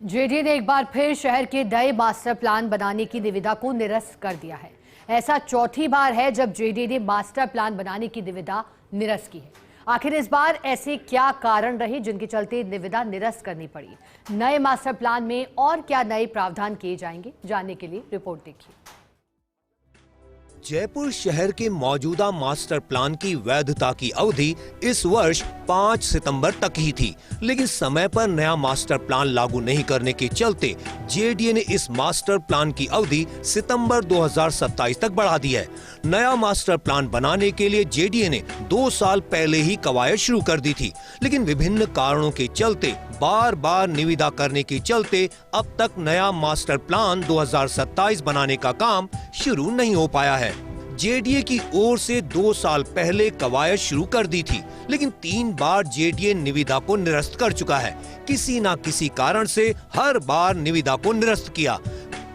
JDA ने एक बार फिर शहर के नए मास्टर प्लान बनाने की निविदा को निरस्त कर दिया है। ऐसा चौथी बार है जब जेडीए ने मास्टर प्लान बनाने की निविदा निरस्त की है। आखिर इस बार ऐसे क्या कारण रहे जिनके चलते निविदा निरस्त करनी पड़ी? नए मास्टर प्लान में और क्या नए प्रावधान किए जाएंगे, जानने के लिए रिपोर्ट देखिए। जयपुर शहर के मौजूदा मास्टर प्लान की वैधता की अवधि इस वर्ष 5 सितंबर तक ही थी, लेकिन समय पर नया मास्टर प्लान लागू नहीं करने के चलते जेडीए ने इस मास्टर प्लान की अवधि सितंबर 2027 तक बढ़ा दी है। नया मास्टर प्लान बनाने के लिए जेडीए ने 2 साल पहले ही कवायद शुरू कर दी थी, लेकिन विभिन्न कारणों के चलते बार बार निविदा करने के चलते अब तक नया मास्टर प्लान 2027 बनाने का काम शुरू नहीं हो पाया है। जेडीए की ओर से 2 साल पहले कवायद शुरू कर दी थी, लेकिन 3 बार जेडीए निविदा को निरस्त कर चुका है। किसी न किसी कारण से हर बार निविदा को निरस्त किया,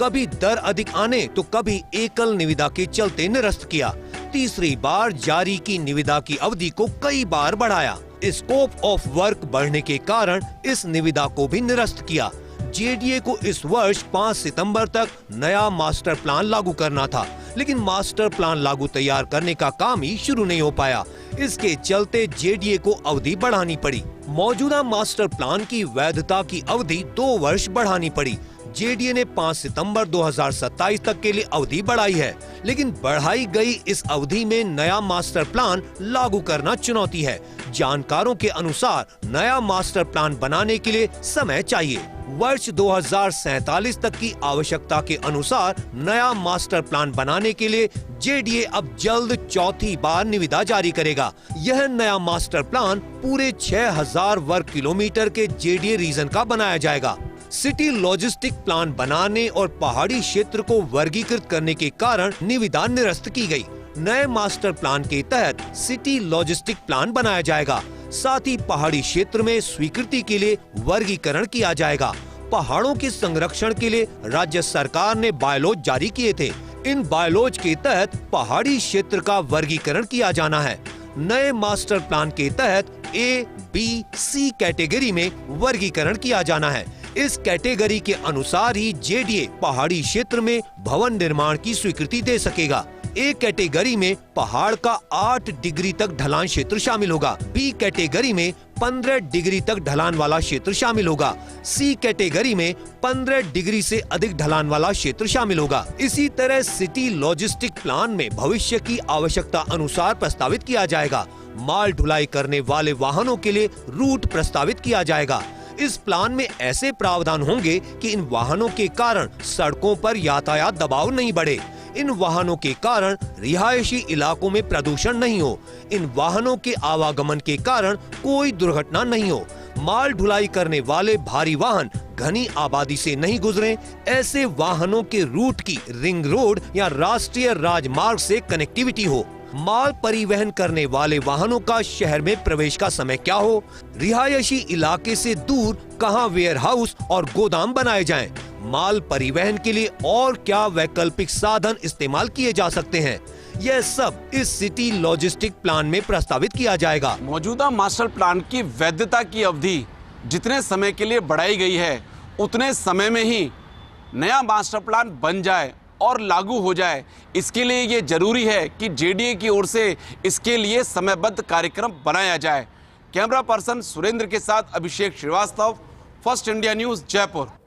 कभी दर अधिक आने तो कभी एकल निविदा के चलते निरस्त किया। तीसरी बार जारी की निविदा की अवधि को कई बार बढ़ाया। स्कोप ऑफ वर्क बढ़ने के कारण इस निविदा को भी निरस्त किया। जेडीए को इस वर्ष 5 सितंबर तक नया मास्टर प्लान लागू करना था, लेकिन मास्टर प्लान लागू तैयार करने का काम ही शुरू नहीं हो पाया। इसके चलते जेडीए को अवधि बढ़ानी पड़ी। मौजूदा मास्टर प्लान की वैधता की अवधि 2 वर्ष बढ़ानी पड़ी। जेडीए ने 5 सितंबर 2027 तक के लिए अवधि बढ़ाई है, लेकिन बढ़ाई गई इस अवधि में नया मास्टर प्लान लागू करना चुनौती है। जानकारों के अनुसार नया मास्टर प्लान बनाने के लिए समय चाहिए। वर्ष 2047 तक की आवश्यकता के अनुसार नया मास्टर प्लान बनाने के लिए जेडीए अब जल्द चौथी बार निविदा जारी करेगा। यह नया मास्टर प्लान पूरे 6000 वर्ग किलोमीटर के जेडीए रीजन का बनाया जाएगा। सिटी लॉजिस्टिक प्लान बनाने और पहाड़ी क्षेत्र को वर्गीकृत करने के कारण निविदा निरस्त की गई। नए मास्टर प्लान के तहत सिटी लॉजिस्टिक प्लान बनाया जाएगा। साथ ही पहाड़ी क्षेत्र में स्वीकृति के लिए वर्गीकरण किया जाएगा। पहाड़ों के संरक्षण के लिए राज्य सरकार ने बायलॉज जारी किए थे। इन बायलॉज के तहत पहाड़ी क्षेत्र का वर्गीकरण किया जाना है। नए मास्टर प्लान के तहत A, B, C कैटेगरी में वर्गीकरण किया जाना है। इस कैटेगरी के अनुसार ही जेडीए पहाड़ी क्षेत्र में भवन निर्माण की स्वीकृति दे सकेगा। ए कैटेगरी में पहाड़ का 8 डिग्री तक ढलान क्षेत्र शामिल होगा। बी कैटेगरी में 15 डिग्री तक ढलान वाला क्षेत्र शामिल होगा। सी कैटेगरी में 15 डिग्री से अधिक ढलान वाला क्षेत्र शामिल होगा। इसी तरह सिटी लॉजिस्टिक प्लान में भविष्य की आवश्यकता अनुसार प्रस्तावित किया जाएगा। माल ढुलाई करने वाले वाहनों के लिए रूट प्रस्तावित किया जाएगा। इस प्लान में ऐसे प्रावधान होंगे कि इन वाहनों के कारण सड़कों पर यातायात दबाव नहीं बढ़े। इन वाहनों के कारण रिहायशी इलाकों में प्रदूषण नहीं हो। इन वाहनों के आवागमन के कारण कोई दुर्घटना नहीं हो। माल ढुलाई करने वाले भारी वाहन घनी आबादी से नहीं गुजरें। ऐसे वाहनों के रूट की रिंग रोड या राष्ट्रीय राजमार्ग से कनेक्टिविटी हो। माल परिवहन करने वाले वाहनों का शहर में प्रवेश का समय क्या हो। रिहायशी इलाके से दूर कहां वेयर हाउस और गोदाम बनाए जाएं। माल परिवहन के लिए और क्या वैकल्पिक साधन इस्तेमाल किए जा सकते हैं, यह सब इस सिटी लॉजिस्टिक प्लान में प्रस्तावित किया जाएगा। मौजूदा मास्टर प्लान की वैधता की अवधि जितने समय के लिए बढ़ाई गई है, उतने समय में ही नया मास्टर प्लान बन जाए और लागू हो जाए। इसके लिए ये जरूरी है कि जेडीए की ओर से इसके लिए समयबद्ध कार्यक्रम बनाया जाए। कैमरा पर्सन सुरेंद्र के साथ Abhishek Shrivastava, first India news, Jaipur.